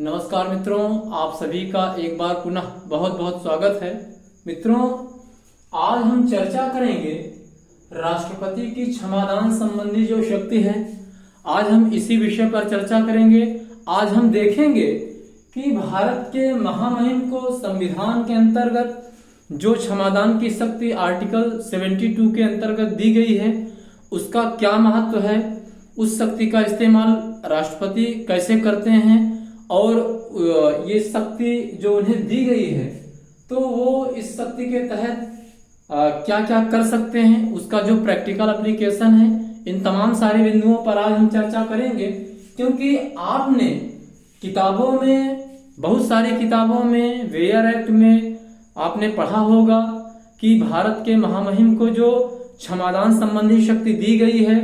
नमस्कार मित्रों, आप सभी का एक बार पुनः बहुत बहुत स्वागत है। मित्रों, आज हम चर्चा करेंगे राष्ट्रपति की क्षमादान संबंधी जो शक्ति है। आज हम इसी विषय पर चर्चा करेंगे। आज हम देखेंगे कि भारत के महामहिम को संविधान के अंतर्गत जो क्षमादान की शक्ति आर्टिकल 72 के अंतर्गत दी गई है, उसका क्या महत्व है, उस शक्ति का इस्तेमाल राष्ट्रपति कैसे करते हैं और ये शक्ति जो उन्हें दी गई है तो वो इस शक्ति के तहत क्या क्या कर सकते हैं, उसका जो प्रैक्टिकल एप्लीकेशन है, इन तमाम सारे बिंदुओं पर आज हम चर्चा करेंगे। क्योंकि आपने किताबों में, बहुत सारी किताबों में, वेयर एक्ट में आपने पढ़ा होगा कि भारत के महामहिम को जो क्षमादान संबंधी शक्ति दी गई है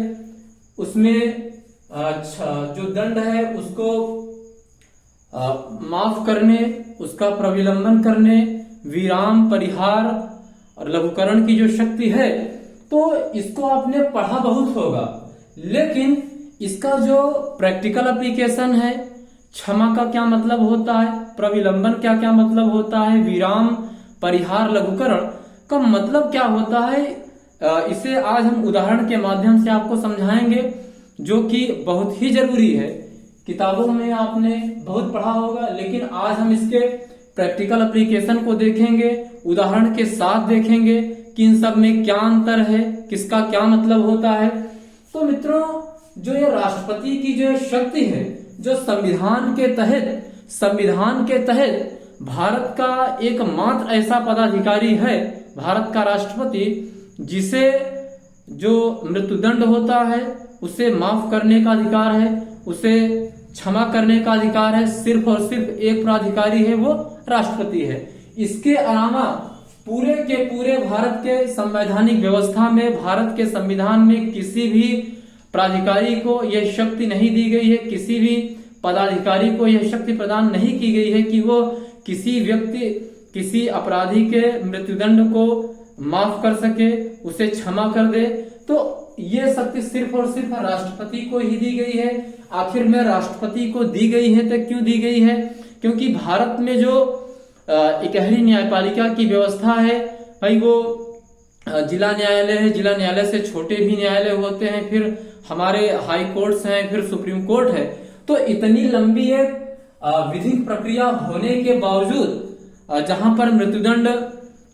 उसमें जो दंड है उसको माफ करने, उसका प्रविलंबन करने, विराम, परिहार और लघुकरण की जो शक्ति है, तो इसको आपने पढ़ा बहुत होगा। लेकिन इसका जो प्रैक्टिकल एप्लीकेशन है, क्षमा का क्या मतलब होता है, प्रविलंबन क्या क्या मतलब होता है, विराम, परिहार, लघुकरण का मतलब क्या होता है, इसे आज हम उदाहरण के माध्यम से आपको समझाएंगे, जो कि बहुत ही जरूरी है। किताबों में आपने बहुत पढ़ा होगा, लेकिन आज हम इसके प्रैक्टिकल एप्लीकेशन को देखेंगे, उदाहरण के साथ देखेंगे कि इन सब में क्या अंतर है, किसका क्या मतलब होता है। तो मित्रों, जो ये राष्ट्रपति की जो शक्ति है, जो संविधान के तहत भारत का एकमात्र ऐसा पदाधिकारी है, भारत का राष्ट्रपति, जिसे जो मृत्युदंड होता है उसे माफ करने का अधिकार है, उसे क्षमा करने का अधिकार है। सिर्फ और सिर्फ एक प्राधिकारी है, वो राष्ट्रपति है। इसके अलावा पूरे के पूरे भारत के संवैधानिक व्यवस्था में, भारत के संविधान में किसी भी प्राधिकारी को यह शक्ति नहीं दी गई है, किसी भी पदाधिकारी को यह शक्ति प्रदान नहीं की गई है कि वो किसी व्यक्ति, किसी अपराधी के मृत्युदंड को माफ कर सके, उसे क्षमा कर दे। तो ये शक्ति सिर्फ और सिर्फ राष्ट्रपति को ही दी गई है। आखिर में राष्ट्रपति को दी गई है तो क्यों दी गई है? क्योंकि भारत में जो इकहरी न्यायपालिका की व्यवस्था है, भाई वो जिला न्यायालय है, जिला न्यायालय से छोटे भी न्यायालय होते हैं, फिर हमारे हाई कोर्ट्स हैं, फिर सुप्रीम कोर्ट है। तो इतनी लंबी एक विधिक प्रक्रिया होने के बावजूद जहां पर मृत्युदंड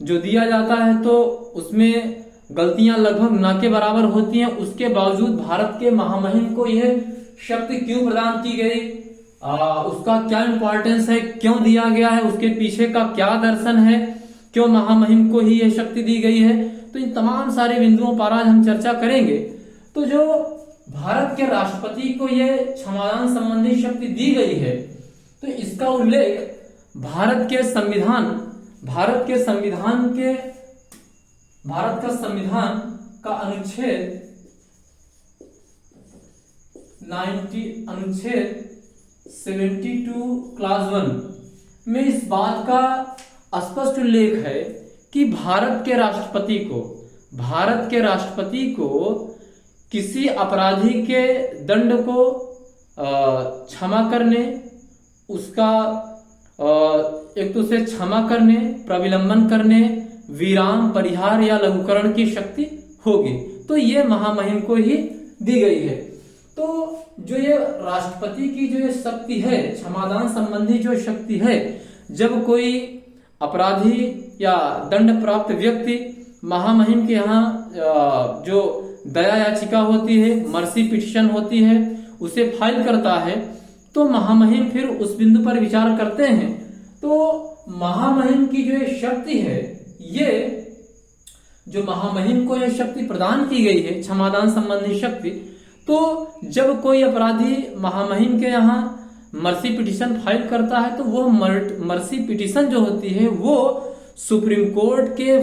जो दिया जाता है तो उसमें गलतियां लगभग ना के बराबर होती हैं, उसके बावजूद भारत के महामहिम को यह शक्ति क्यों प्रदान की गई, उसका क्या इंपॉर्टेंस है, क्यों दिया गया है, उसके पीछे का क्या दर्शन है, क्यों महामहिम को ही यह शक्ति दी गई है। तो इन तमाम सारे बिंदुओं पर आज हम चर्चा करेंगे। तो जो भारत के राष्ट्रपति को यह क्षमादान संबंधी शक्ति दी गई है, तो इसका उल्लेख भारत का संविधान का अनुच्छेद 72 क्लास 1 में इस बात का स्पष्ट उल्लेख है कि भारत के राष्ट्रपति को किसी अपराधी के दंड को क्षमा करने, उसका एक तो उसे क्षमा करने, प्रविलंबन करने, विराम, परिहार या लघुकरण की शक्ति होगी। तो ये महामहिम को ही दी गई है। तो जो ये राष्ट्रपति की जो ये शक्ति है, क्षमादान संबंधी जो शक्ति है, जब कोई अपराधी या दंड प्राप्त व्यक्ति महामहिम के यहाँ जो दया याचिका होती है, मर्सी पिटिशन होती है, उसे फाइल करता है, तो महामहिम फिर उस बिंदु पर विचार करते हैं। तो महामहिम की जो ये शक्ति है, ये जो महामहिम को यह शक्ति प्रदान की गई है, क्षमादान संबंधी शक्ति, तो जब कोई अपराधी महामहिम के यहाँ मर्सी पिटिशन फाइल करता है तो वो मर्सी पिटिशन जो होती है वो सुप्रीम कोर्ट के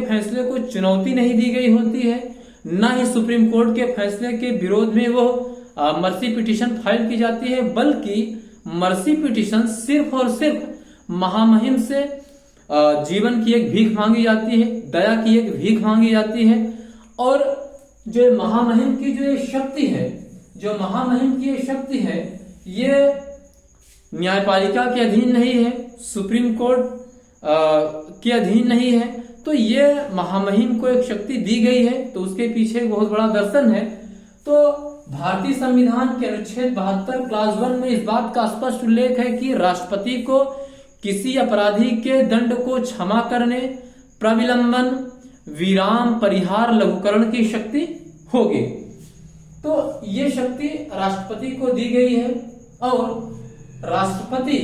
फैसले को चुनौती नहीं दी गई होती है, ना ही सुप्रीम कोर्ट के फैसले के विरोध में वो मर्सी पिटिशन फाइल की जाती है, बल्कि मर्सी पिटिशन सिर्फ और सिर्फ महामहिम से जीवन की एक भीख मांगी जाती है, दया की एक भीख मांगी जाती है। और जो महामहिम की जो शक्ति है, ये न्यायपालिका के अधीन नहीं है, सुप्रीम कोर्ट के अधीन नहीं है, तो ये महामहिम को एक शक्ति दी गई है, तो उसके पीछे एक बहुत बड़ा दर्शन है। तो भारतीय संविधान के अनुच्छेद 72 क्लास 1 में इस बात का स्पष्ट उल्लेख है कि राष्ट्रपति को किसी अपराधी के दंड को क्षमा करने, प्रविलंबन, विराम, परिहार, लघुकरण की शक्ति होगी। तो ये शक्ति राष्ट्रपति को दी गई है, और राष्ट्रपति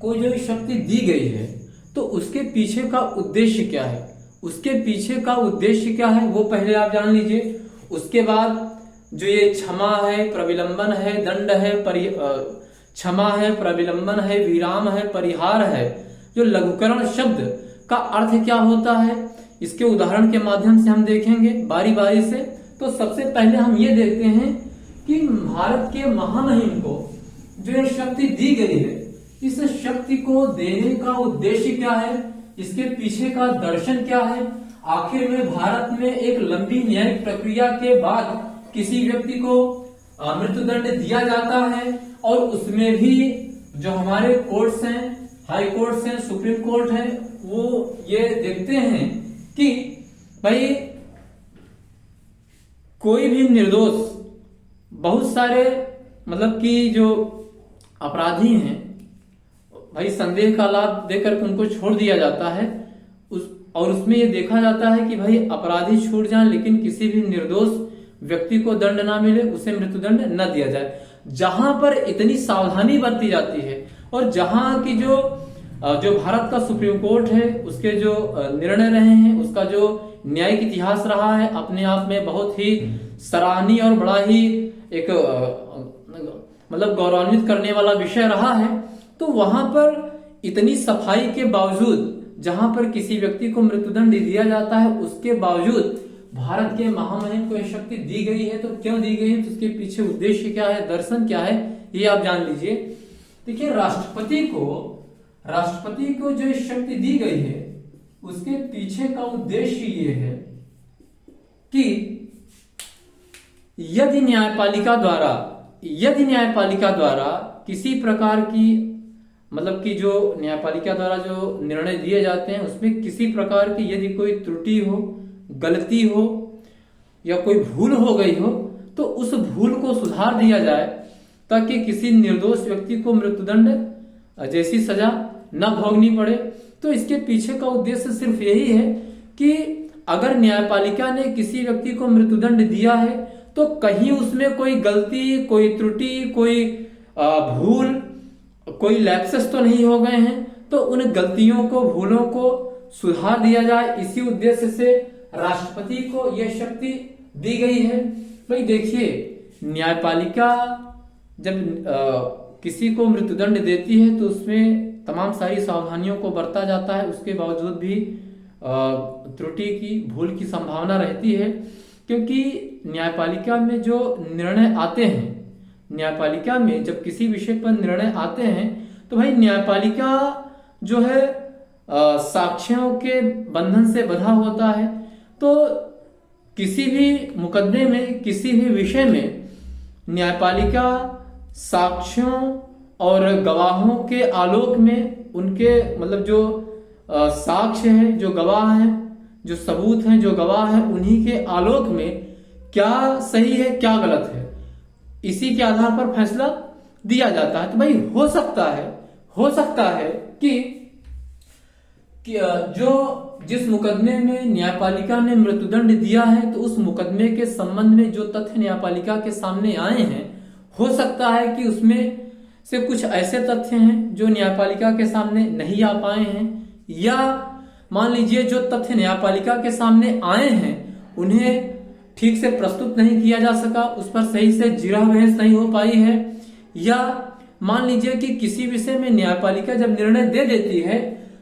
को जो शक्ति दी गई है तो उसके पीछे का उद्देश्य क्या है, उसके पीछे का उद्देश्य क्या है वो पहले आप जान लीजिए। उसके बाद जो ये क्षमा है, प्रविलंबन है, दंड है, क्षमा है, प्रविलंबन है, विराम है, परिहार है, जो लघुकरण शब्द का अर्थ क्या होता है, इसके उदाहरण के माध्यम से हम देखेंगे बारी बारी से। तो सबसे पहले हम ये देखते हैं कि भारत के महामहिम को जो ये शक्ति दी गई है, इस शक्ति को देने का उद्देश्य क्या है, इसके पीछे का दर्शन क्या है। आखिर में भारत में एक लंबी न्यायिक प्रक्रिया के बाद किसी व्यक्ति को मृत्युदंड दिया जाता है, और उसमें भी जो हमारे कोर्ट्स हैं, हाई कोर्ट्स हैं, सुप्रीम कोर्ट है, वो ये देखते हैं कि भाई कोई भी निर्दोष, बहुत सारे मतलब कि जो अपराधी हैं भाई संदेह का लाभ देकर उनको छोड़ दिया जाता है, और उसमें ये देखा जाता है कि भाई अपराधी छूट जाए लेकिन किसी भी निर्दोष व्यक्ति को दंड ना मिले, उसे मृत्युदंड न दिया जाए। जहां पर इतनी सावधानी बरती जाती है, और जहां की जो भारत का सुप्रीम कोर्ट है उसके जो निर्णय रहे हैं, उसका जो न्यायिक इतिहास रहा है, अपने आप में बहुत ही सराहनीय और बड़ा ही एक मतलब गौरवान्वित करने वाला विषय रहा है। तो वहां पर इतनी सफाई के बावजूद, जहां पर किसी व्यक्ति को मृत्युदंड दिया जाता है, उसके बावजूद भारत के महामहिम को यह शक्ति दी गई है। तो क्यों दी गई है, तो उसके पीछे उद्देश्य क्या है, दर्शन क्या है, ये आप जान लीजिए। देखिए राष्ट्रपति को जो शक्ति दी गई है उसके पीछे का उद्देश्य ये है कि यदि न्यायपालिका द्वारा किसी प्रकार की मतलब कि जो न्यायपालिका द्वारा जो निर्णय दिए जाते हैं उसमें किसी प्रकार की यदि कोई त्रुटि हो, गलती हो या कोई भूल हो गई हो, तो उस भूल को सुधार दिया जाए ताकि किसी निर्दोष व्यक्ति को मृत्युदंड जैसी सजा न भोगनी पड़े। तो इसके पीछे का उद्देश्य सिर्फ यही है कि अगर न्यायपालिका ने किसी व्यक्ति को मृत्युदंड दिया है तो कहीं उसमें कोई गलती, कोई त्रुटि, कोई भूल, कोई लैप्सेस तो नहीं हो गए हैं, तो उन गलतियों को, भूलों को सुधार दिया जाए। इसी उद्देश्य से राष्ट्रपति को यह शक्ति दी गई है। भाई देखिए, न्यायपालिका जब किसी को मृत्युदंड देती है तो उसमें तमाम सारी सावधानियों को बरता जाता है, उसके बावजूद भी त्रुटि की, भूल की संभावना रहती है, क्योंकि न्यायपालिका में जो निर्णय आते हैं, न्यायपालिका में जब किसी विषय पर निर्णय आते हैं तो भाई न्यायपालिका जो है साक्ष्यों के बंधन से बंधा होता है। तो किसी भी मुकदमे में, किसी भी विषय में न्यायपालिका साक्ष्यों और गवाहों के आलोक में, उनके मतलब जो साक्ष्य है, जो गवाह हैं, जो सबूत हैं, जो गवाह हैं, उन्हीं के आलोक में क्या सही है, क्या गलत है, इसी के आधार पर फैसला दिया जाता है। तो भाई हो सकता है कि जो जिस मुकदमे में न्यायपालिका ने मृत्युदंड दिया है तो उस मुकदमे के संबंध में जो तथ्य न्यायपालिका के सामने आए हैं, हो सकता है कि उसमें से कुछ ऐसे तथ्य हैं जो न्यायपालिका के सामने नहीं आ पाए हैं, या मान लीजिए जो तथ्य न्यायपालिका के सामने आए हैं उन्हें ठीक से प्रस्तुत नहीं किया जा सका, उस पर सही से जिरह बहस नहीं हो पाई है, या मान लीजिए कि किसी विषय में न्यायपालिका जब निर्णय दे देती है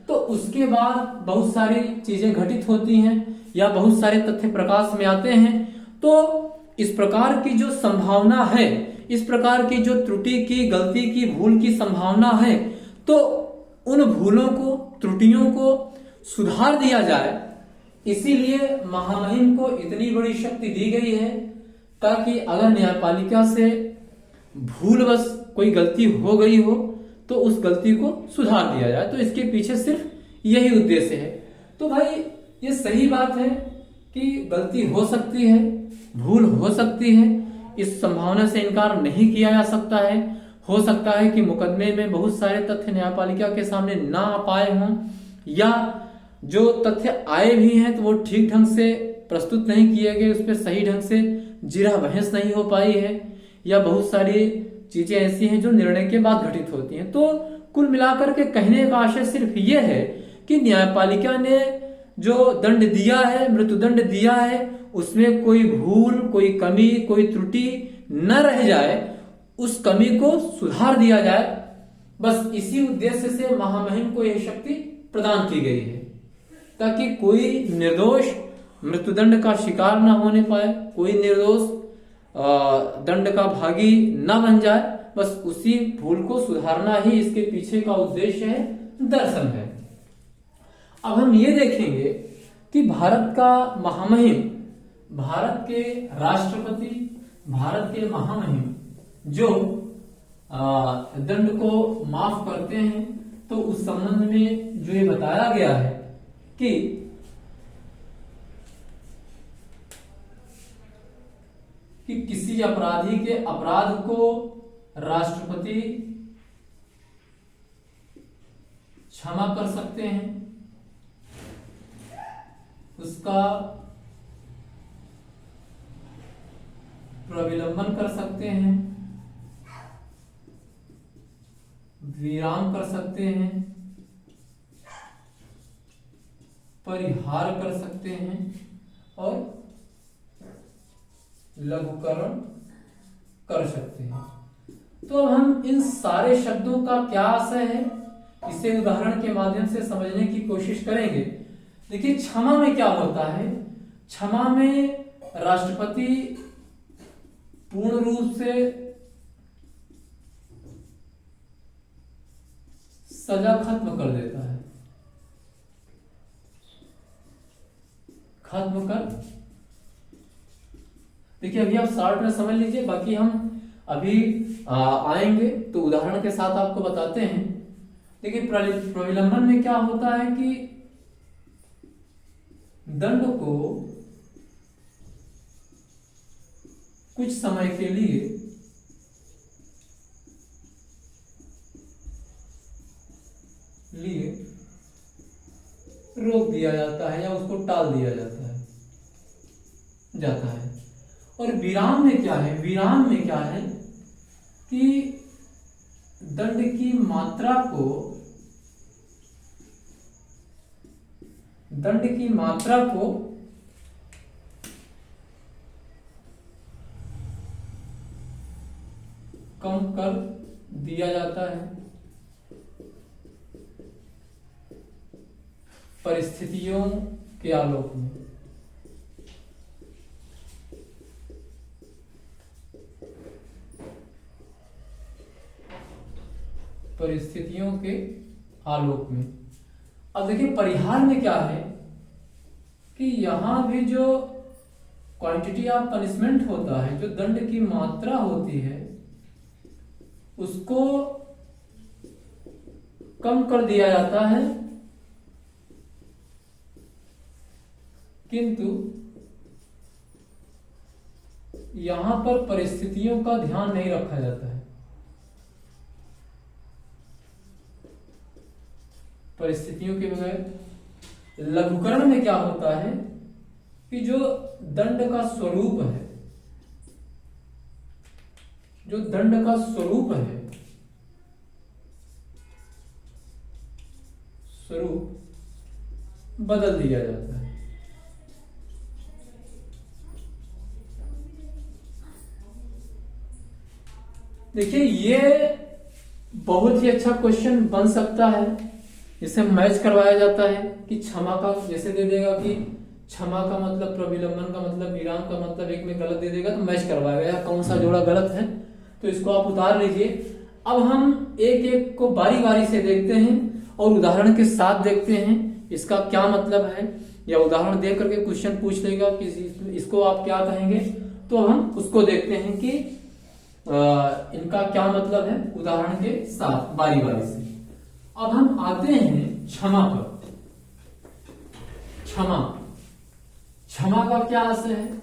तो उसके बाद बहुत सारी चीजें घटित होती हैं या बहुत सारे तथ्य प्रकाश में आते हैं। तो इस प्रकार की जो संभावना है, इस प्रकार की जो त्रुटि की, गलती की, भूल की संभावना है, तो उन भूलों को, त्रुटियों को सुधार दिया जाए। इसीलिए महामहिम को इतनी बड़ी शक्ति दी गई है ताकि अगर न्यायपालिका से भूलवश कोई गलती हो गई हो तो उस गलती को सुधार दिया जाए। तो इसके पीछे सिर्फ यही उद्देश्य है। तो भाई ये सही बात है कि गलती हो सकती है, भूल हो सकती है, इस संभावना से इनकार नहीं किया जा सकता है। हो सकता है कि मुकदमे में बहुत सारे तथ्य न्यायपालिका के सामने ना आ पाए हों, या जो तथ्य आए भी हैं तो वो ठीक ढंग से प्रस्तुत नहीं किए गए, उस पर सही ढंग से जिरह बहस नहीं हो पाई है, या बहुत सारी चीजें ऐसी हैं जो निर्णय के बाद घटित होती हैं। तो कुल मिलाकर के कहने का आशय सिर्फ ये है कि न्यायपालिका ने जो दंड दिया है, मृत्युदंड दिया है, उसमें कोई भूल, कोई कमी, कोई त्रुटि न रह जाए, उस कमी को सुधार दिया जाए। बस इसी उद्देश्य से महामहिम को यह शक्ति प्रदान की गई है, ताकि कोई निर्दोष मृत्युदंड का शिकार न होने पाए, कोई निर्दोष दंड का भागी न बन जाए। बस उसी भूल को सुधारना ही इसके पीछे का उद्देश्य है, दर्शन है। अब हम ये देखेंगे कि भारत का महामहिम, भारत के राष्ट्रपति, भारत के महामहिम जो दंड को माफ करते हैं, तो उस संबंध में जो ये बताया गया है कि किसी अपराधी के अपराध को राष्ट्रपति क्षमा कर सकते हैं, उसका प्रविलंबन कर सकते हैं, विराम कर सकते हैं, परिहार कर सकते हैं और लघुकरण कर सकते हैं। तो अब हम इन सारे शब्दों का क्या आशय है, इसे उदाहरण के माध्यम से समझने की कोशिश करेंगे। देखिए, क्षमा में क्या होता है? क्षमा में राष्ट्रपति पूर्ण रूप से सजा खत्म कर देता है, खत्म कर। देखिए, अभी आप शॉर्ट में समझ लीजिए, बाकी हम अभी आएंगे तो उदाहरण के साथ आपको बताते हैं। देखिए, प्रविलंबन में क्या होता है कि दंड को कुछ समय के लिए रोक दिया जाता है या उसको टाल दिया जाता है। और विराम में क्या है? विराम में क्या है कि दंड की मात्रा को कम कर दिया जाता है परिस्थितियों के आलोक में। परिस्थितियों के आलोक में। अब देखिए, परिहार में क्या है कि यहां भी जो क्वांटिटी ऑफ पनिशमेंट होता है, जो दंड की मात्रा होती है, उसको कम कर दिया जाता है, किंतु यहां पर परिस्थितियों का ध्यान नहीं रखा जाता है। परिस्थितियों के बगैर लघुकरण में क्या होता है कि जो दंड का स्वरूप है, जो दंड का स्वरूप है, स्वरूप बदल दिया जाता है। देखिए, ये बहुत ही अच्छा क्वेश्चन बन सकता है। इसे मैच करवाया जाता है कि क्षमा का जैसे दे देगा कि क्षमा का मतलब प्रविलंबन का मतलब विराम का मतलब एक में गलत दे देगा, तो मैच करवाएगा कौन सा जोड़ा गलत है, तो इसको आप उतार लीजिए। अब हम एक एक को बारी बारी से देखते हैं और उदाहरण के साथ देखते हैं इसका क्या मतलब है, या उदाहरण दे करके क्वेश्चन पूछ लेगा कि इसको आप क्या कहेंगे। तो हम उसको देखते हैं कि इनका क्या मतलब है उदाहरण के साथ बारी बारी से। अब हम आते हैं क्षमा पर। क्षमा, क्षमा का क्या आशय है?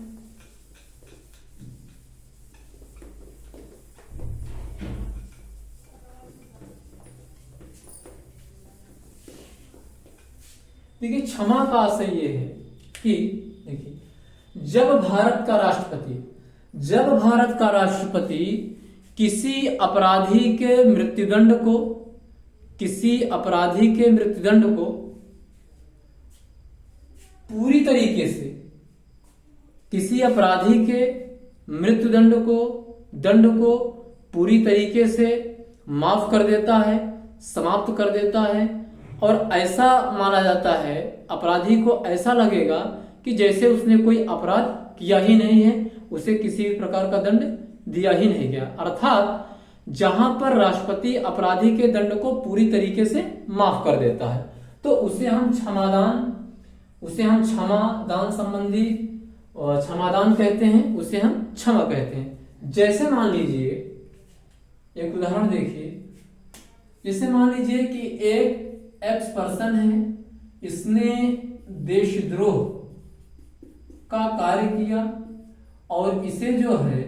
देखिए क्षमा का आशय ये है कि देखिए जब भारत का राष्ट्रपति किसी अपराधी के मृत्युदंड को पूरी तरीके से दंड को पूरी तरीके से माफ कर देता है, समाप्त कर देता है, और ऐसा माना जाता है, अपराधी को ऐसा लगेगा कि जैसे उसने कोई अपराध किया ही नहीं है, उसे किसी भी प्रकार का दंड दिया ही नहीं गया। अर्थात जहां पर राष्ट्रपति अपराधी के दंड को पूरी तरीके से माफ कर देता है तो उसे हम क्षमादान संबंधी क्षमादान कहते हैं, उसे हम क्षमा कहते हैं। जैसे मान लीजिए एक उदाहरण देखिए, जैसे मान लीजिए कि एक एक्स पर्सन है, इसने देशद्रोह का कार्य किया और इसे जो है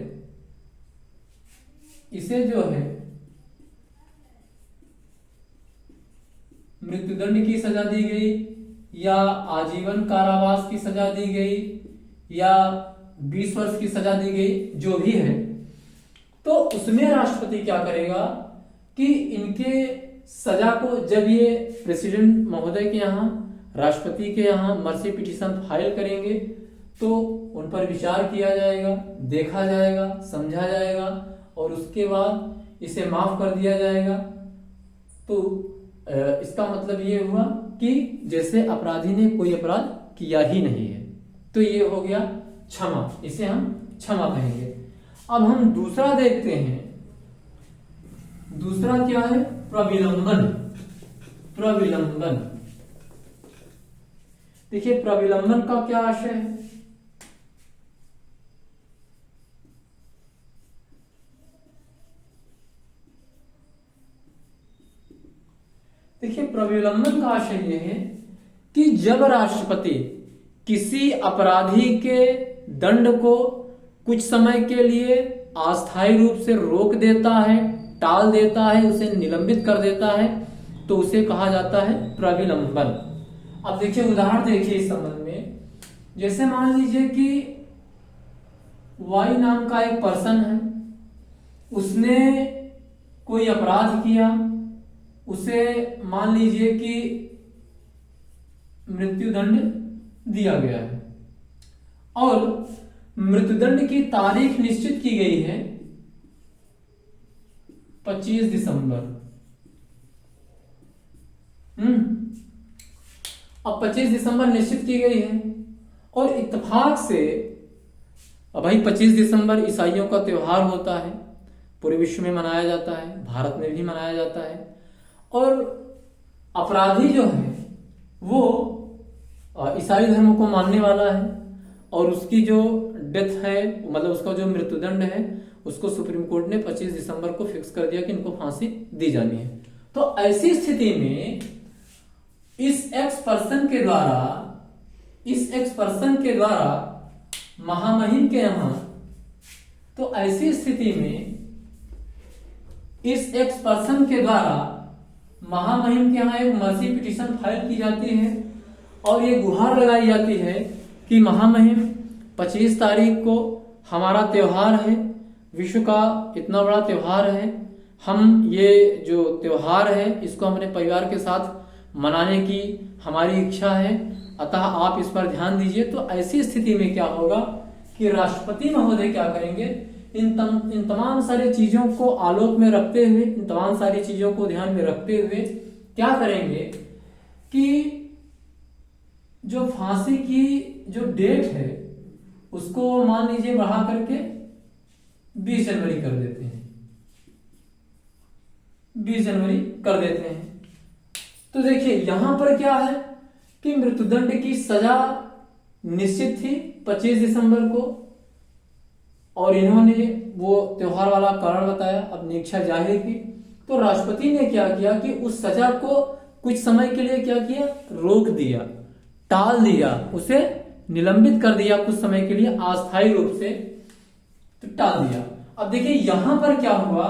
मृत्युदंड की सजा दी गई, या आजीवन कारावास की सजा दी गई, या 20 वर्ष की सजा दी गई, जो भी है। तो उसमें राष्ट्रपति क्या करेगा कि इनके सजा को जब ये प्रेसिडेंट महोदय के यहाँ, राष्ट्रपति के यहाँ मर्सी पिटीशन फाइल करेंगे तो उन पर विचार किया जाएगा, देखा जाएगा, समझा जाएगा और उसके बाद इसे माफ कर दिया जाएगा। तो इसका मतलब ये हुआ कि जैसे अपराधी ने कोई अपराध किया ही नहीं है। तो ये हो गया क्षमा, इसे हम क्षमा कहेंगे। अब हम दूसरा देखते हैं, दूसरा क्या है? प्रविलंबन। देखिए प्रविलंबन का क्या आशय है? देखिए प्रविलंबन का आशय यह है कि जब राष्ट्रपति किसी अपराधी के दंड को कुछ समय के लिए अस्थायी रूप से रोक देता है, टाल देता है, उसे निलंबित कर देता है, तो उसे कहा जाता है प्रविलंबन। अब देखिए उदाहरण देखिए इस संबंध में, जैसे मान लीजिए कि वाई नाम का एक पर्सन है, उसने कोई अपराध किया, उसे मान लीजिए कि मृत्युदंड दिया गया है और मृत्युदंड की तारीख निश्चित की गई है 25 दिसंबर। अब 25 दिसंबर निश्चित की गई है और इत्तेफाक से, अब भाई 25 दिसंबर ईसाइयों का त्योहार होता है, पूरे विश्व में मनाया जाता है, भारत में भी मनाया जाता है, और अपराधी जो है वो ईसाई धर्म को मानने वाला है और उसकी जो डेथ है, मतलब उसका जो मृत्युदंड है, उसको सुप्रीम कोर्ट ने 25 दिसंबर को फिक्स कर दिया कि इनको फांसी दी जानी है। तो ऐसी स्थिति में इस एक्स पर्सन के द्वारा महामहिम के यहां, तो ऐसी स्थिति में इस एक्स पर्सन के द्वारा महामहिम के यहाँ एक मर्सी पिटीशन फाइल की जाती है और ये गुहार लगाई जाती है कि महामहिम 25 तारीख को हमारा त्योहार है, विश्व का इतना बड़ा त्योहार है, हम ये जो त्योहार है इसको अपने परिवार के साथ मनाने की हमारी इच्छा है, अतः आप इस पर ध्यान दीजिए। तो ऐसी स्थिति में क्या होगा कि राष्ट्रपति महोदय क्या करेंगे, इन तमाम सारी चीजों को आलोक में रखते हुए, इन तमाम सारी चीजों को ध्यान में रखते हुए क्या करेंगे कि जो फांसी की जो डेट है उसको मान लीजिए बढ़ा करके 20 जनवरी कर देते हैं, 20 जनवरी कर देते हैं। तो देखिए यहां पर क्या है कि मृत्युदंड की सजा निश्चित थी 25 दिसंबर को और इन्होंने वो त्योहार वाला कारण बताया, अपनी इच्छा जाहिर की। तो राष्ट्रपति ने क्या किया कि उस सजा को कुछ समय के लिए क्या किया, रोक दिया, टाल दिया, उसे निलंबित कर दिया कुछ समय के लिए, अस्थायी रूप से तो टाल दिया। अब देखिए यहां पर क्या हुआ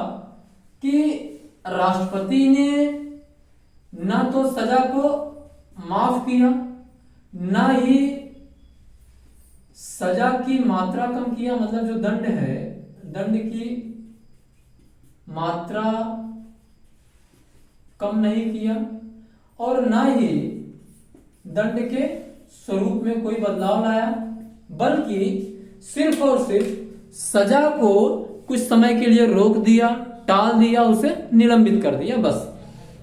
कि राष्ट्रपति ने ना तो सजा को माफ किया, ना ही सजा की मात्रा कम किया, मतलब जो दंड है, दंड की मात्रा कम नहीं किया, और ना ही दंड के स्वरूप में कोई बदलाव लाया, बल्कि सिर्फ और सिर्फ सजा को कुछ समय के लिए रोक दिया, टाल दिया, उसे निलंबित कर दिया बस।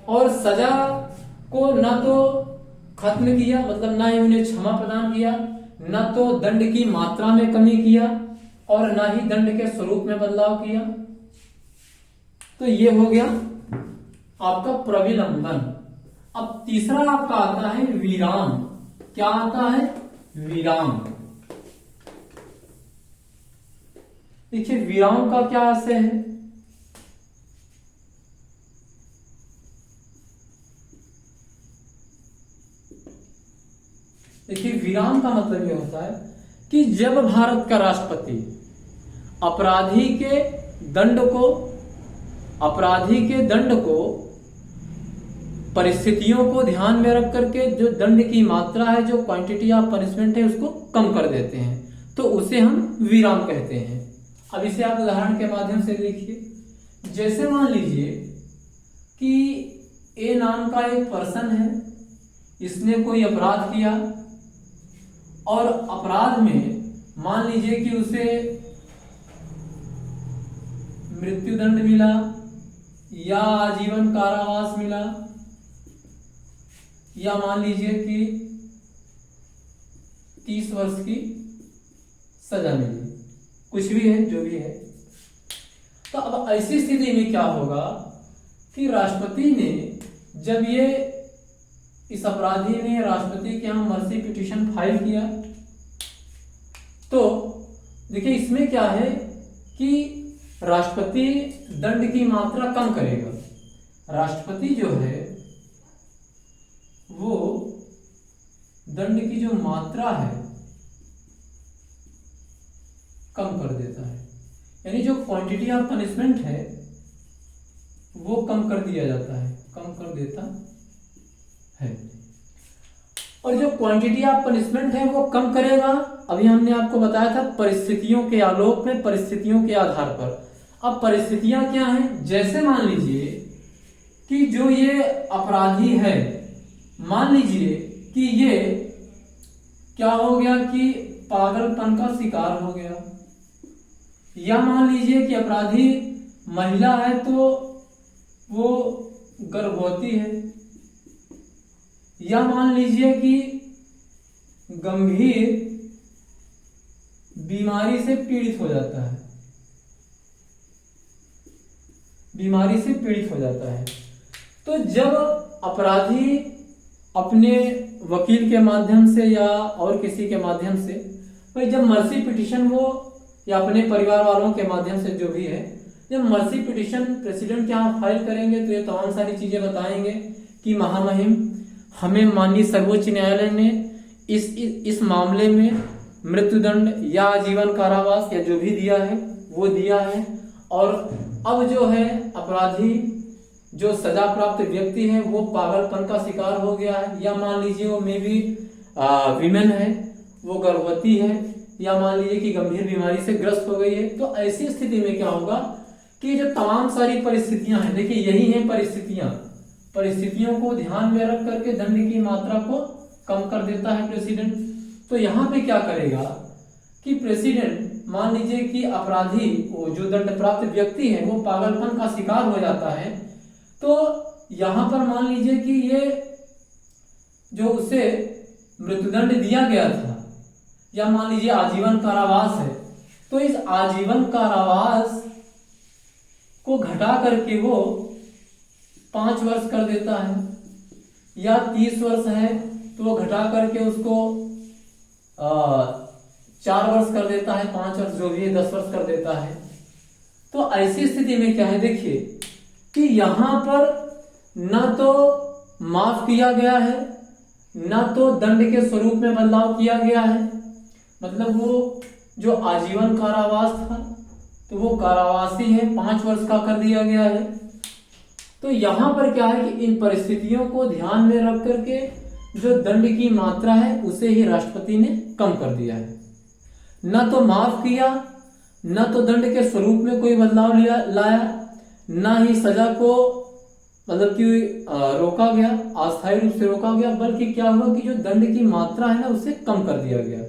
और सजा को ना तो खत्म किया, मतलब ना ही उन्हें क्षमा प्रदान किया, ना तो दंड की मात्रा में कमी किया, और ना ही दंड के स्वरूप में बदलाव किया। तो ये हो गया आपका प्रविलंबन। अब तीसरा आपका आता है विराम। क्या आता है, विराम। देखिए विराम का क्या आशय है, देखिए विराम का मतलब यह होता है कि जब भारत का राष्ट्रपति अपराधी के दंड को परिस्थितियों को ध्यान में रख करके जो दंड की मात्रा है, जो क्वांटिटी ऑफ पनिशमेंट है, उसको कम कर देते हैं, तो उसे हम विराम कहते हैं। अब इसे आप उदाहरण के माध्यम से देखिए। जैसे मान लीजिए कि ए नाम का एक पर्सन है, इसने कोई अपराध किया, और अपराध में मान लीजिए कि उसे मृत्युदंड मिला या आजीवन कारावास मिला, या मान लीजिए कि 30 वर्ष की सजा मिली, कुछ भी है, जो भी है। तो अब ऐसी स्थिति में क्या होगा कि राष्ट्रपति ने जब ये इस अपराधी ने राष्ट्रपति के यहां मर्सी पिटीशन फाइल किया, तो देखिए इसमें क्या है कि राष्ट्रपति दंड की मात्रा कम करेगा। राष्ट्रपति जो है वो दंड की जो मात्रा है कम कर देता है, यानी जो क्वांटिटी ऑफ पनिशमेंट है वो कम कर दिया जाता है, कम कर देता है। और जो क्वांटिटी ऑफ पनिशमेंट है वो कम करेगा, अभी हमने आपको बताया था परिस्थितियों के आलोक में, परिस्थितियों के आधार पर। अब परिस्थितियां क्या हैं, जैसे मान लीजिए कि जो ये अपराधी है, मान लीजिए कि ये क्या हो गया कि पागलपन का शिकार हो गया, या मान लीजिए कि अपराधी महिला है तो वो गर्भवती है, या मान लीजिए कि गंभीर बीमारी से पीड़ित हो जाता है, बीमारी से पीड़ित हो जाता है। तो जब अपराधी अपने वकील के माध्यम से या और किसी के माध्यम से, भाई जब मर्सी पिटीशन वो या अपने परिवार वालों के माध्यम से जो भी है, जब मर्सी पिटीशन प्रेसिडेंट के यहाँ फाइल करेंगे तो ये तमाम सारी चीजें बताएंगे कि महामहिम हमें माननीय सर्वोच्च न्यायालय ने इस मामले में मृत्युदंड या आजीवन कारावास या जो भी दिया है वो दिया है, और अब जो है अपराधी जो सजा प्राप्त व्यक्ति है वो पागलपन का शिकार हो गया है, या मान लीजिए वो मे बी विमेन है, वो गर्भवती है, या मान लीजिए कि गंभीर बीमारी से ग्रस्त हो गई है। तो ऐसी स्थिति में क्या होगा कि जो तमाम सारी परिस्थितियां हैं, देखिए यही है परिस्थितियां, परिस्थितियों को ध्यान में रख करके दंड की मात्रा को कम कर देता है प्रेसिडेंट। तो यहाँ पे क्या करेगा कि प्रेसिडेंट मान लीजिए कि अपराधी वो जो दंड प्राप्त व्यक्ति है वो पागलपन का शिकार हो जाता है, तो यहां पर मान लीजिए कि ये जो उसे मृत्युदंड दिया गया था या मान लीजिए आजीवन कारावास है, तो इस आजीवन कारावास को घटा करके वो 5 वर्ष कर देता है, या 30 वर्ष है तो वो घटा करके उसको 4 वर्ष कर देता है, 5 वर्ष जो भी है 10 वर्ष कर देता है। तो ऐसी स्थिति में क्या है, देखिए कि यहां पर न तो माफ किया गया है, न तो दंड के स्वरूप में बदलाव किया गया है। मतलब वो जो आजीवन कारावास था तो वो कारावासी है, 5 वर्ष का कर दिया गया है। तो यहां पर क्या है कि इन परिस्थितियों को ध्यान में रख करके जो दंड की मात्रा है उसे ही राष्ट्रपति ने कम कर दिया है। न तो माफ किया, न तो दंड के स्वरूप में कोई बदलाव लाया, न ही सजा को मतलब कि रोका गया, अस्थायी रूप से रोका गया, बल्कि क्या हुआ कि जो दंड की मात्रा है ना उसे कम कर दिया गया।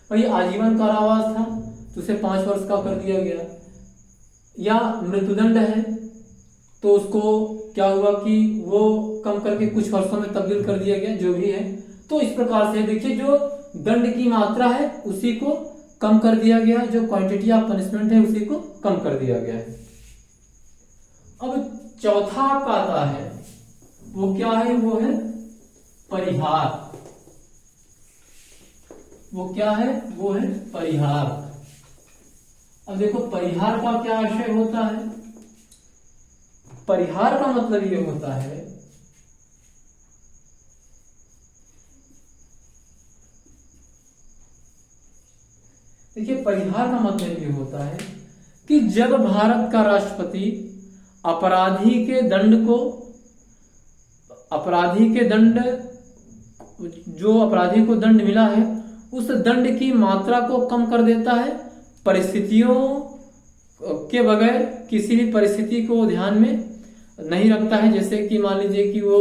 भाई आजीवन कारावास था तो उसे 5 वर्ष का कर दिया गया, या मृत्युदंड है तो उसको क्या हुआ कि वो कम करके कुछ वर्षों में तब्दील कर दिया गया, जो भी है। तो इस प्रकार से देखिए जो दंड की मात्रा है उसी को कम कर दिया गया, जो क्वांटिटी ऑफ पनिशमेंट है उसी को कम कर दिया गया है। अब चौथा आपका आता है, वो क्या है, वो है परिहार। वो क्या है, वो है परिहार। अब देखो परिहार का क्या आशय होता है। परिहार का मतलब ये होता है देखिए परिहार का मतलब ये होता है कि जब भारत का राष्ट्रपति अपराधी के दंड जो अपराधी को दंड मिला है उस दंड की मात्रा को कम कर देता है, परिस्थितियों के बगैर किसी भी परिस्थिति को ध्यान में नहीं रखता है। जैसे कि मान लीजिए कि वो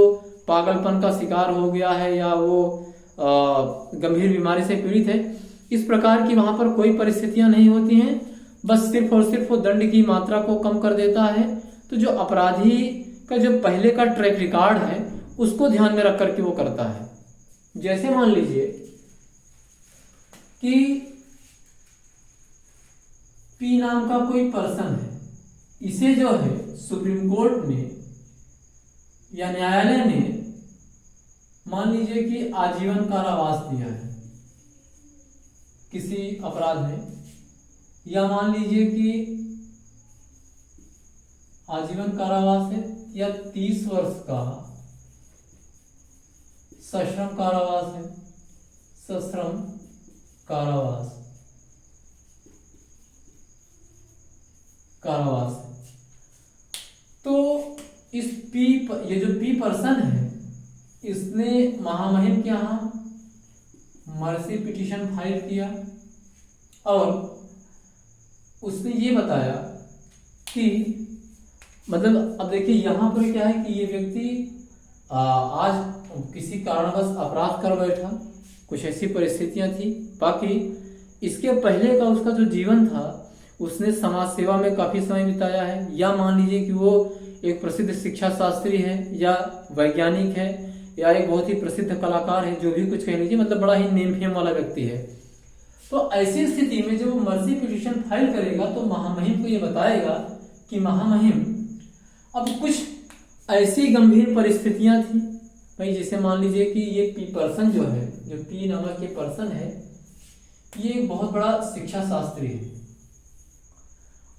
पागलपन का शिकार हो गया है या वो गंभीर बीमारी से पीड़ित है, इस प्रकार की वहां पर कोई परिस्थितियां नहीं होती हैं, बस सिर्फ और सिर्फ वो दंड की मात्रा को कम कर देता है। तो जो अपराधी का जो पहले का ट्रैक रिकॉर्ड है उसको ध्यान में रख करके वो करता है। जैसे मान लीजिए कि पी नाम का कोई पर्सन है, इसे जो है सुप्रीम कोर्ट ने या न्यायालय ने मान लीजिए कि आजीवन कारावास दिया है किसी अपराध में, या मान लीजिए कि आजीवन कारावास है या 30 वर्ष का सश्रम कारावास है, सश्रम कारावास है। तो इस ये जो पी पर्सन है इसने महामहिम के यहाँ मर्सी पिटीशन फाइल किया और उसने ये बताया कि मतलब अब देखिए यहाँ पर क्या है कि ये व्यक्ति आज किसी कारणवश अपराध कर बैठा, कुछ ऐसी परिस्थितियां थी। बाकी इसके पहले का उसका जो जीवन था उसने समाज सेवा में काफी समय बिताया है, या मान लीजिए कि वो एक प्रसिद्ध शिक्षा शास्त्री है या वैज्ञानिक है या एक बहुत ही प्रसिद्ध कलाकार है, जो भी कुछ कह लीजिए, मतलब बड़ा ही नेम फेम वाला व्यक्ति है। तो ऐसी स्थिति में जब वो मर्सी पिटीशन फाइल करेगा तो महामहिम को ये बताएगा कि महामहिम अब कुछ ऐसी गंभीर परिस्थितियां थी भाई, जैसे मान लीजिए कि ये पी पर्सन जो है, जो पी नामक ये पर्सन है, ये एक बहुत बड़ा शिक्षा शास्त्री है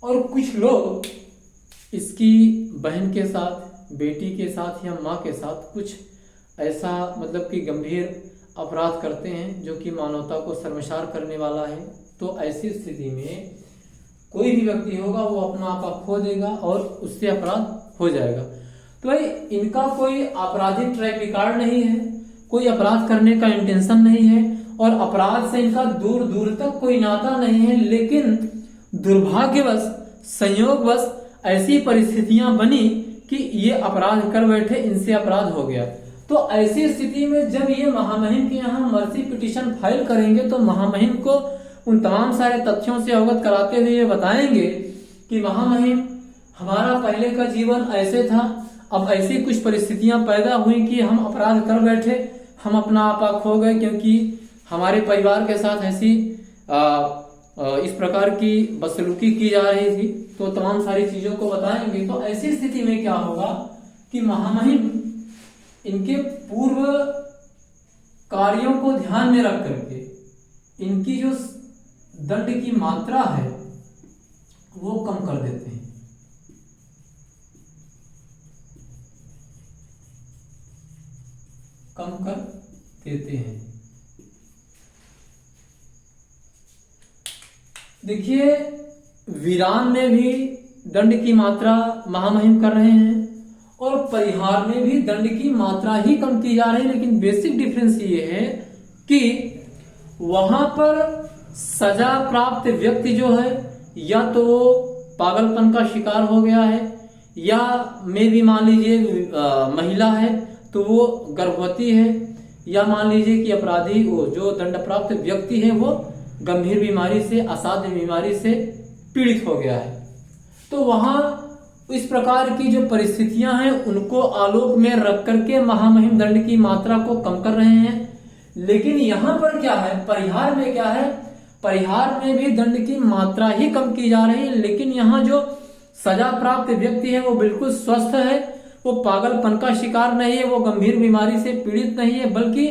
और कुछ लोग इसकी बहन के साथ, बेटी के साथ या माँ के साथ कुछ ऐसा मतलब कि गंभीर अपराध करते हैं जो कि मानवता को शर्मसार करने वाला है। तो ऐसी स्थिति में कोई भी व्यक्ति होगा वो अपना आपा खो देगा और उससे अपराध हो जाएगा। तो भाई इनका कोई आपराधिक ट्रैक रिकॉर्ड नहीं है, कोई अपराध करने का इंटेंशन नहीं है और अपराध से इनका दूर दूर तक कोई नाता नहीं है, लेकिन दुर्भाग्यवश, संयोगवश ऐसी परिस्थितियां बनी कि ये अपराध कर बैठे, इनसे अपराध हो गया। तो ऐसी स्थिति में जब ये महामहिम के यहाँ मर्सी पिटीशन फाइल करेंगे तो महामहिम को उन तमाम सारे तथ्यों से अवगत कराते हुए ये बताएंगे कि महामहिम हमारा पहले का जीवन ऐसे था, अब ऐसी कुछ परिस्थितियां पैदा हुई कि हम अपराध कर बैठे, हम अपना आपा खो गए क्योंकि हमारे परिवार के साथ ऐसी इस प्रकार की बदसलूकी की जा रही थी। तो तमाम सारी चीजों को बताएंगे। तो ऐसी स्थिति में क्या होगा कि महामहिम इनके पूर्व कार्यों को ध्यान में रख करके, इनकी जो दंड की मात्रा है वो कम कर देते हैं। कम कर देते हैं। देखिए विराम में भी दंड की मात्रा महामहिम कर रहे हैं और परिहार में भी दंड की मात्रा ही कम की जा रही है, लेकिन बेसिक डिफरेंस ये है कि वहां पर सजा प्राप्त व्यक्ति जो है या तो पागलपन का शिकार हो गया है, या में भी मान लीजिए महिला है तो वो गर्भवती है, या मान लीजिए कि अपराधी वो जो दंड प्राप्त व्यक्ति है वो गंभीर बीमारी से, असाध्य बीमारी से पीड़ित हो गया है। तो वहां इस प्रकार की जो परिस्थितियां हैं उनको आलोक में रख करके महामहिम दंड की मात्रा को कम कर रहे हैं। लेकिन यहां पर क्या है, परिहार में क्या है, परिहार में भी दंड की मात्रा ही कम की जा रही है, लेकिन यहाँ जो सजा प्राप्त व्यक्ति है वो बिल्कुल स्वस्थ है, वो पागलपन का शिकार नहीं है, वो गंभीर बीमारी से पीड़ित नहीं है, बल्कि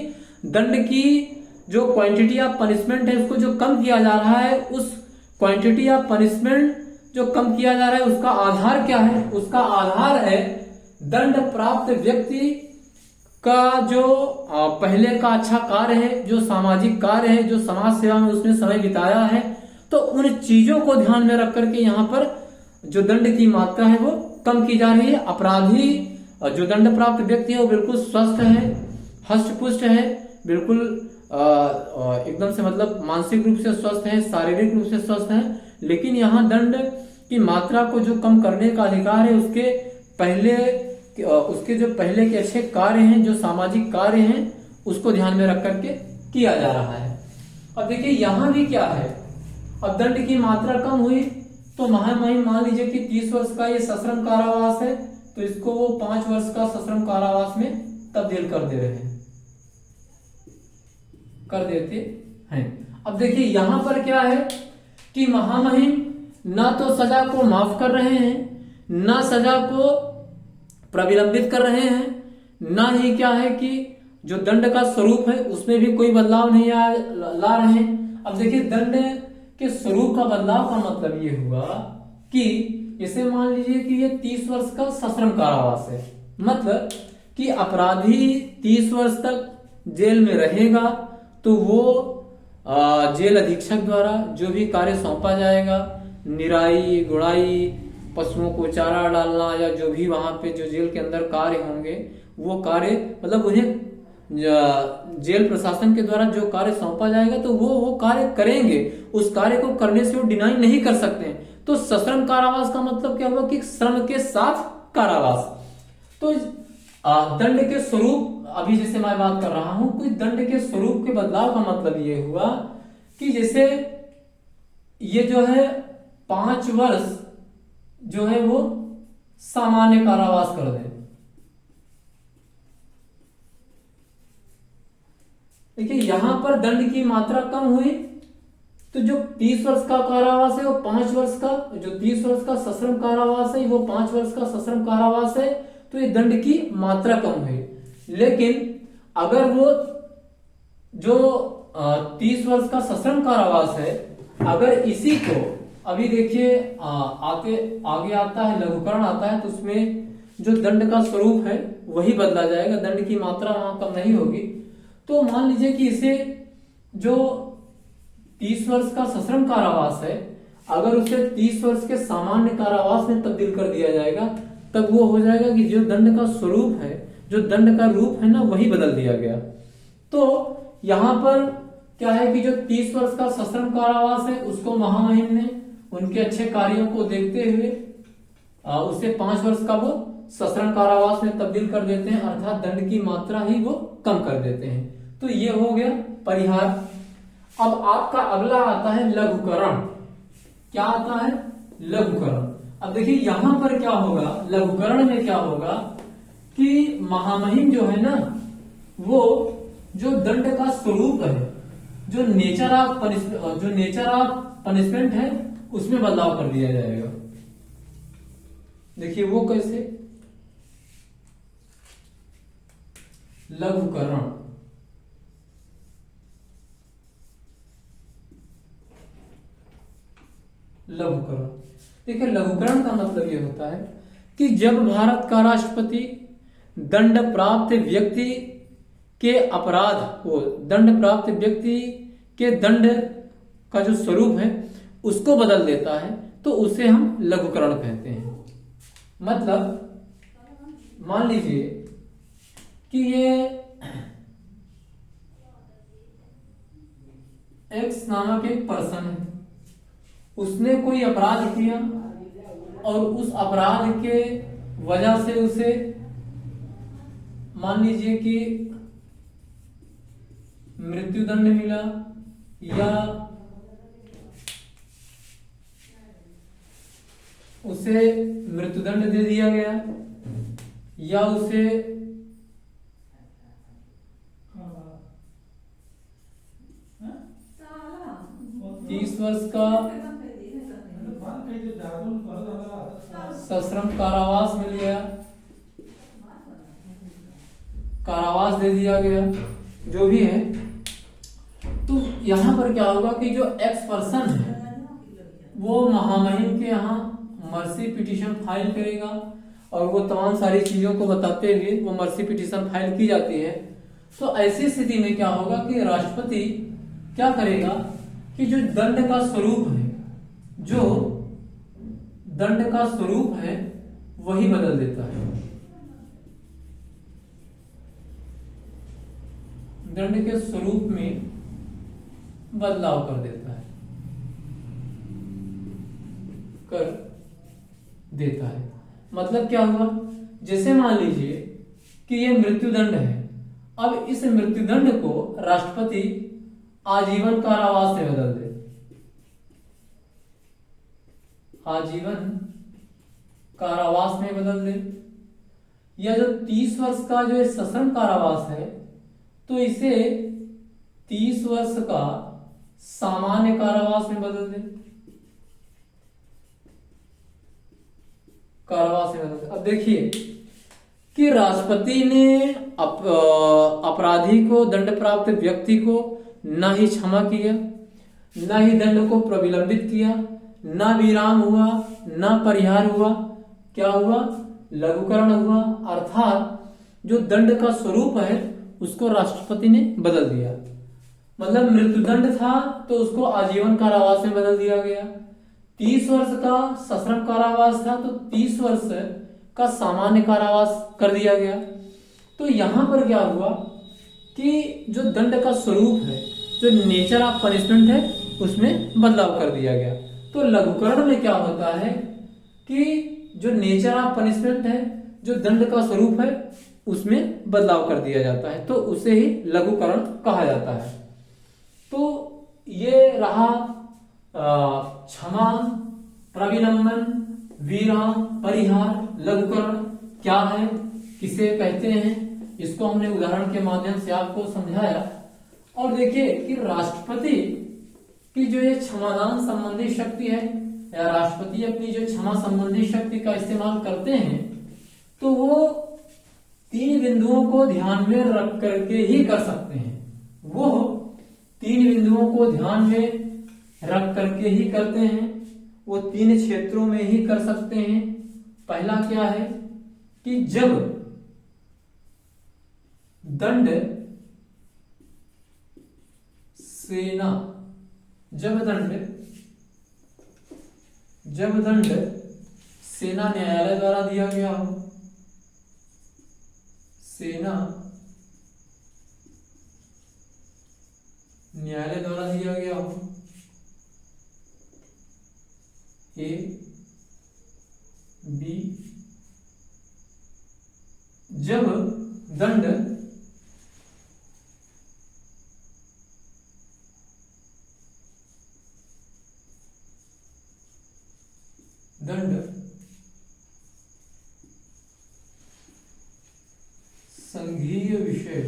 दंड की जो क्वांटिटी ऑफ पनिशमेंट है उसको जो कम किया जा रहा है, उस क्वांटिटी ऑफ पनिशमेंट जो कम किया जा रहा है उसका आधार क्या है, उसका आधार है दंड प्राप्त व्यक्ति का जो पहले का अच्छा कार्य है, जो सामाजिक कार्य है, जो समाज सेवा में उसने समय बिताया है। तो उन चीजों को ध्यान में रख करके यहाँ पर जो दंड की मात्रा है वो कम की जा रही है। अपराधी जो दंड प्राप्त व्यक्ति है वो बिल्कुल स्वस्थ है, हष्ट पुष्ट है, बिल्कुल एकदम से मतलब मानसिक रूप से स्वस्थ है, शारीरिक रूप से स्वस्थ है, लेकिन यहाँ दंड की मात्रा को जो कम करने का अधिकार है उसके जो पहले के अच्छे कार्य हैं, जो सामाजिक कार्य हैं, उसको ध्यान में रख करके किया जा रहा है। अब देखिए यहां भी क्या है, अब दंड की मात्रा कम हुई तो महामहिम मान लीजिए कि 30 वर्ष का ये सश्रम कारावास है तो इसको वो 5 वर्ष का सश्रम कारावास में तब्दील कर देते हैं। अब देखिए यहां पर क्या है कि महामहिम ना तो सजा को माफ कर रहे हैं, ना सजा को प्रविलंबित कर रहे हैं, ना ही क्या है कि जो दंड का स्वरूप है उसमें भी कोई बदलाव नहीं ला रहे हैं। अब देखिए दंड के स्वरूप का बदलाव का मतलब ये हुआ कि जैसे मान लीजिए कि ये 30 वर्ष का सश्रम कारावास है, मतलब कि अपराधी 30 वर्ष तक जेल में रहेगा तो वो जेल अधीक्षक द्वारा जो भी कार्य सौंपा जाएगा, निराई गुड़ाई, पशुओं को चारा डालना, या जो भी वहां पे जो जेल के अंदर कार्य होंगे वो कार्य मतलब उन्हें जेल प्रशासन के द्वारा जो कार्य सौंपा जाएगा तो वो कार्य करेंगे, उस कार्य को करने से वो डिनाई नहीं कर सकते हैं। तो सश्रम कारावास का मतलब क्या हुआ कि श्रम के साथ कारावास। तो दंड के स्वरूप, अभी जैसे मैं बात कर रहा हूं कि दंड के स्वरूप के बदलाव का मतलब ये हुआ कि जैसे ये जो है 5 वर्ष जो है वो सामान्य कारावास कर दे। देखिए यहां पर दंड की मात्रा कम हुई तो जो 30 वर्ष का कारावास है वो 5 वर्ष का, जो 30 वर्ष का सश्रम कारावास है वो 5 वर्ष का सश्रम कारावास है, तो ये दंड की मात्रा कम हुई। लेकिन अगर वो जो 30 वर्ष का सश्रम कारावास है, अगर इसी को अभी देखिए आगे आता है लघुकरण आता है तो उसमें जो दंड का स्वरूप है वही बदला जाएगा, दंड की मात्रा वहां कम नहीं होगी। तो मान लीजिए कि इसे जो 30 वर्ष का सश्रम कारावास है अगर उसे 30 वर्ष के सामान्य कारावास में तब्दील कर दिया जाएगा तब वो हो जाएगा कि जो दंड का स्वरूप है, जो दंड का रूप है ना, वही बदल दिया गया। तो यहां पर क्या है कि जो 30 वर्ष का सश्रम कारावास है उसको महामहिम ने उनके अच्छे कार्यों को देखते हुए उसे 5 वर्ष का वो सश्रम कारावास में तब्दील कर देते हैं, अर्थात दंड की मात्रा ही वो कम कर देते हैं। तो ये हो गया परिहार। अब आपका अगला आता है लघुकरण। क्या आता है? लघुकरण। अब देखिए यहां पर क्या होगा, लघुकरण में क्या होगा कि महामहिम जो है ना वो जो दंड का स्वरूप है, जो नेचर ऑफ पनिशमेंट है उसमें बदलाव कर दिया जाएगा। देखिए वो कैसे, लघुकरण। लघुकरण। देखिए लघुकरण का मतलब ये होता है कि जब भारत का राष्ट्रपति दंड प्राप्त व्यक्ति के अपराध को, दंड प्राप्त व्यक्ति के दंड का जो स्वरूप है उसको बदल देता है तो उसे हम लघुकरण कहते हैं। मतलब मान लीजिए कि ये एक्स नामक एक पर्सन है, उसने कोई अपराध किया और उस अपराध के वजह से उसे मान लीजिए कि मृत्युदंड मिला या उसे मृत्युदंड दे दिया गया या उसे 30 वर्ष का सश्रम कारावास मिल गया, कारावास दे दिया गया, जो भी है। तो यहां पर क्या होगा कि जो एक्स पर्सन है वो महामहिम के यहाँ मर्सी पिटीशन फाइल करेगा और वो तमाम सारी चीजों को बताते हुए वो मर्सी पिटीशन फाइल की जाती है। तो ऐसी स्थिति में क्या होगा कि राष्ट्रपति क्या करेगा कि जो दंड का स्वरूप है, जो दंड का स्वरूप है वही बदल देता है। दंड के स्वरूप में बदलाव कर देता है, कर देता है। मतलब क्या हुआ, जैसे मान लीजिए कि ये मृत्युदंड है, अब इस मृत्युदंड को राष्ट्रपति आजीवन कारावास से बदल दे, आजीवन कारावास में बदल दे, या जो 30 वर्ष का जो सश्रम कारावास है तो इसे 30 वर्ष का सामान्य कारावास में बदल दे, कारावास में बदल दे। अब देखिए कि राष्ट्रपति ने अपराधी को, दंड प्राप्त व्यक्ति को ना ही क्षमा किया, ना ही दंड को प्रविलंबित किया, ना विराम हुआ, ना परिहार हुआ, क्या हुआ, लघुकरण हुआ। अर्थात जो दंड का स्वरूप है उसको राष्ट्रपति ने बदल दिया। मतलब मृत्युदंड था तो उसको आजीवन कारावास में बदल दिया गया, 30 वर्ष का सश्रम कारावास था तो 30 वर्ष का सामान्य कारावास कर दिया गया। तो यहां पर क्या हुआ कि जो दंड का स्वरूप है, जो नेचर ऑफ पनिशमेंट है, उसमें बदलाव कर दिया गया। तो लघुकरण में क्या होता है कि जो नेचर ऑफ पनिशमेंट है, जो दंड का स्वरूप है, उसमें बदलाव कर दिया जाता है, तो उसे ही लघुकरण कहा जाता है। तो ये रहा क्षमा, प्रविलंबन, विराम, परिहार, लघुकरण क्या है, किसे कहते हैं, इसको हमने उदाहरण के माध्यम से आपको समझाया। और देखिए कि राष्ट्रपति की जो ये क्षमादान संबंधी शक्ति है, या राष्ट्रपति अपनी जो क्षमा संबंधी शक्ति का इस्तेमाल करते हैं तो वो 3 बिंदुओं को ध्यान में रख करके ही कर सकते हैं। वो 3 बिंदुओं को ध्यान में रख करके ही करते हैं, वो 3 क्षेत्रों में ही कर सकते हैं। पहला क्या है कि जब दंड सेना, जब दंड सेना न्यायालय द्वारा दिया गया हो, सेना न्यायालय द्वारा दिया गया हो, ए बी, जब दंड संघीय विषय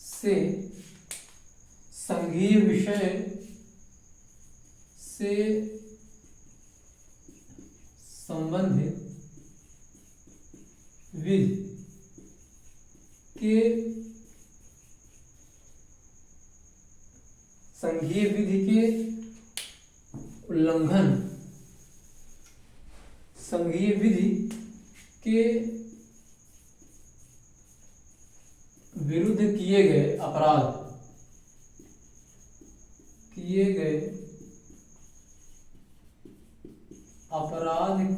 से, संघीय विषय से संबंधित विधि के, संघीय विधि के उल्लंघन संघीय विधि के विरुद्ध किए गए अपराध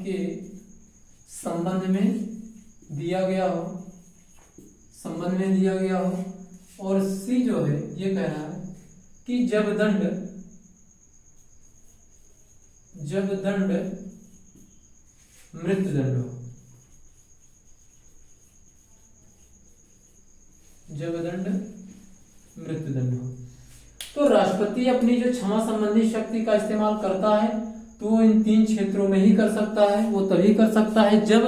के संबंध में दिया गया हो और सी जो है ये कह रहा है कि जब दंड मृत्युदंड हो, तो राष्ट्रपति अपनी जो क्षमा संबंधी शक्ति का इस्तेमाल करता है तो वो इन 3 क्षेत्रों में ही कर सकता है। वो तभी कर सकता है जब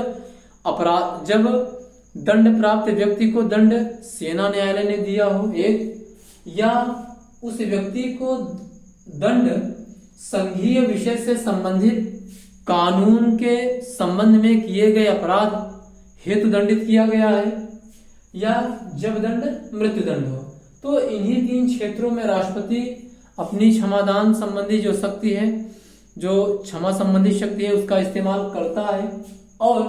दंड प्राप्त व्यक्ति को दंड सेना न्यायालय ने दिया हो, एक, या उस व्यक्ति को दंड संघीय विषय से संबंधित कानून के संबंध में किए गए अपराध हेतु दंडित किया गया है, या जब दंड मृत्युदंड हो। तो इन्हीं 3 क्षेत्रों में राष्ट्रपति अपनी क्षमादान संबंधी जो शक्ति है, जो क्षमा संबंधी शक्ति है, उसका इस्तेमाल करता है। और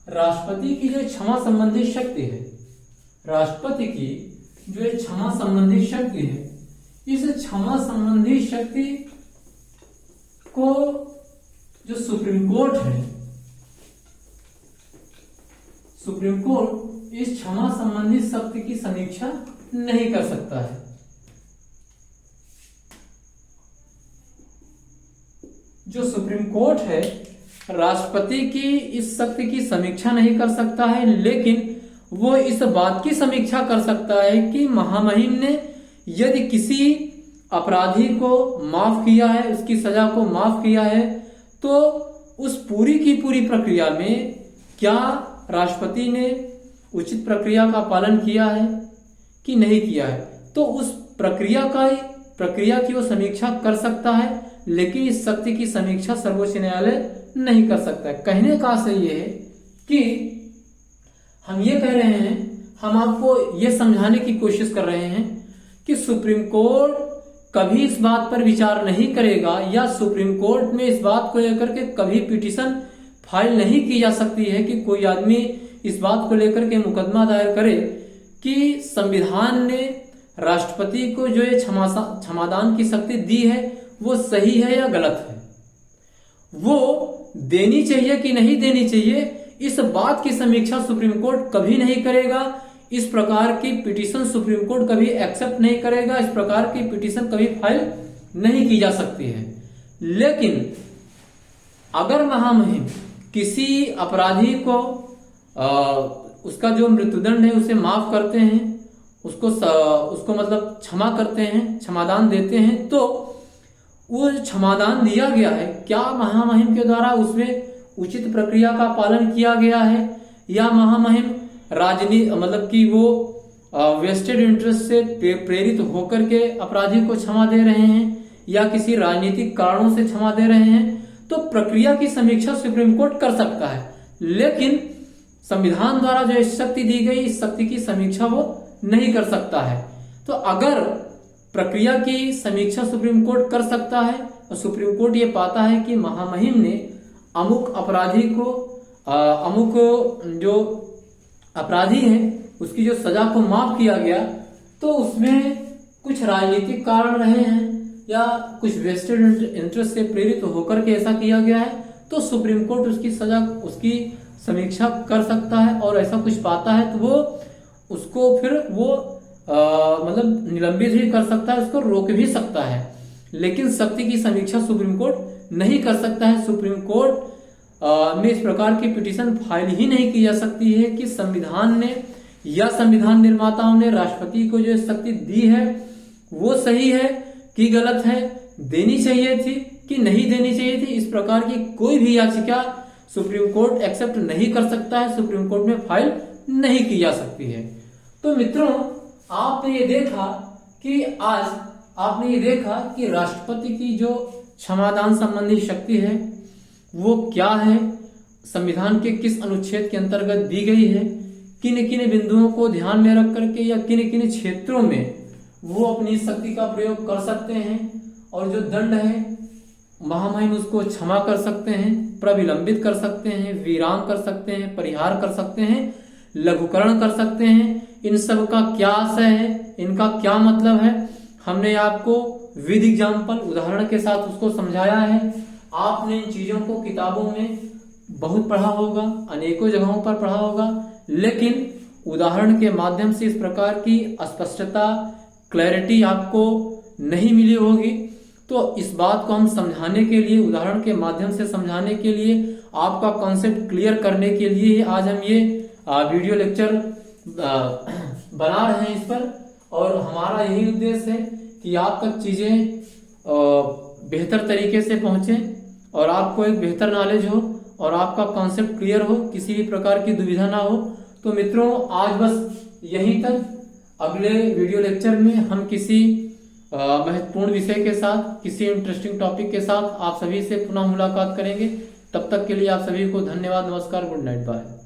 राष्ट्रपति की जो क्षमा संबंधी शक्ति है, इस क्षमा संबंधी शक्ति को जो सुप्रीम कोर्ट इस क्षमा संबंधी शक्ति की समीक्षा नहीं कर सकता है। जो सुप्रीम कोर्ट है राष्ट्रपति की इस शक्ति की समीक्षा नहीं कर सकता है, लेकिन वो इस बात की समीक्षा कर सकता है कि महामहिम ने यदि किसी अपराधी को माफ किया है, उसकी सजा को माफ किया है, तो उस पूरी की पूरी प्रक्रिया में क्या राष्ट्रपति ने उचित प्रक्रिया का पालन किया है कि नहीं किया है, तो उस प्रक्रिया की वो समीक्षा कर सकता है। लेकिन इस शक्ति की समीक्षा सर्वोच्च न्यायालय नहीं कर सकता है। कहने का आशय ये है कि हम ये कह रहे हैं, हम आपको ये समझाने की कोशिश कर रहे हैं कि सुप्रीम कोर्ट कभी इस बात पर विचार नहीं करेगा, या सुप्रीम कोर्ट में इस बात को लेकर के कभी पिटीशन फाइल नहीं की जा सकती है कि कोई आदमी इस बात को लेकर के मुकदमा दायर करे कि संविधान ने राष्ट्रपति को जो ये क्षमादान की शक्ति दी है वो सही है या गलत है, वो देनी चाहिए कि नहीं देनी चाहिए, इस बात की समीक्षा सुप्रीम कोर्ट कभी नहीं करेगा। इस प्रकार की पिटीशन सुप्रीम कोर्ट कभी एक्सेप्ट नहीं करेगा, इस प्रकार की पिटीशन कभी फाइल नहीं की जा सकती है। लेकिन अगर महामहिम किसी अपराधी को उसका जो मृत्युदंड है उसे माफ करते हैं, उसको मतलब क्षमा करते हैं, क्षमादान देते हैं, तो वो क्षमादान दिया गया है, क्या महामहिम के द्वारा उसमें उचित प्रक्रिया का पालन किया गया है, या महामहिम मतलब कि वो वेस्टेड इंटरेस्ट से प्रेरित होकर के अपराधी को क्षमा दे रहे हैं, या किसी राजनीतिक कारणों से क्षमा दे रहे हैं, तो प्रक्रिया की समीक्षा सुप्रीम कोर्ट कर सकता है। लेकिन संविधान द्वारा जो शक्ति दी गई, इस शक्ति की समीक्षा वो नहीं कर सकता है। तो अगर प्रक्रिया की समीक्षा सुप्रीम कोर्ट कर सकता है और सुप्रीम कोर्ट ये पाता है कि महामहिम ने अमुक अपराधी को अमुक जो अपराधी है उसकी जो सजा को माफ किया गया, तो उसमें कुछ राजनीतिक कारण रहे हैं या कुछ वेस्टेड इंटरेस्ट से प्रेरित होकर के ऐसा किया गया है, तो सुप्रीम कोर्ट उसकी समीक्षा कर सकता है। और ऐसा कुछ पाता है तो वो उसको फिर वो मतलब निलंबित भी कर सकता है, उसको रोक भी सकता है। लेकिन शक्ति की समीक्षा सुप्रीम कोर्ट नहीं कर सकता है। सुप्रीम कोर्ट में इस प्रकार की पिटीशन फाइल ही नहीं की जा सकती है कि संविधान ने या संविधान निर्माताओं ने राष्ट्रपति को जो शक्ति दी है वो सही है कि गलत है, देनी चाहिए थी कि नहीं देनी चाहिए थी। इस प्रकार की कोई भी याचिका सुप्रीम कोर्ट एक्सेप्ट नहीं कर सकता है, सुप्रीम कोर्ट में फाइल नहीं की जा सकती है। तो मित्रों, आपने ये देखा कि राष्ट्रपति की जो क्षमादान संबंधी शक्ति है वो क्या है, संविधान के किस अनुच्छेद के अंतर्गत दी गई है, किन किन बिंदुओं को ध्यान में रख करके या किन किन क्षेत्रों में वो अपनी शक्ति का प्रयोग कर सकते हैं, और जो दंड है महामहिम उसको क्षमा कर सकते हैं, प्रविलंबित कर सकते हैं, विराम कर सकते हैं, परिहार कर सकते हैं, लघुकरण कर सकते हैं। इन सब का क्या आशय है, इनका क्या मतलब है, हमने आपको विद एग्जाम्पल उदाहरण के साथ उसको समझाया है। आपने इन चीजों को किताबों में बहुत पढ़ा होगा, अनेकों जगहों पर पढ़ा होगा, लेकिन उदाहरण के माध्यम से इस प्रकार की स्पष्टता, क्लैरिटी आपको नहीं मिली होगी। तो इस बात को हम समझाने के लिए, उदाहरण के माध्यम से समझाने के लिए, आपका कॉन्सेप्ट क्लियर करने के लिए आज हम ये वीडियो लेक्चर बना रहे हैं इस पर। और हमारा यही उद्देश्य है कि आप तक चीजें बेहतर तरीके से पहुंचे और आपको एक बेहतर नॉलेज हो और आपका कॉन्सेप्ट क्लियर हो, किसी भी प्रकार की दुविधा ना हो। तो मित्रों, आज बस यहीं तक। अगले वीडियो लेक्चर में हम किसी महत्वपूर्ण विषय के साथ, किसी इंटरेस्टिंग टॉपिक के साथ आप सभी से पुनः मुलाकात करेंगे। तब तक के लिए आप सभी को धन्यवाद, नमस्कार, गुड नाइट, बाय।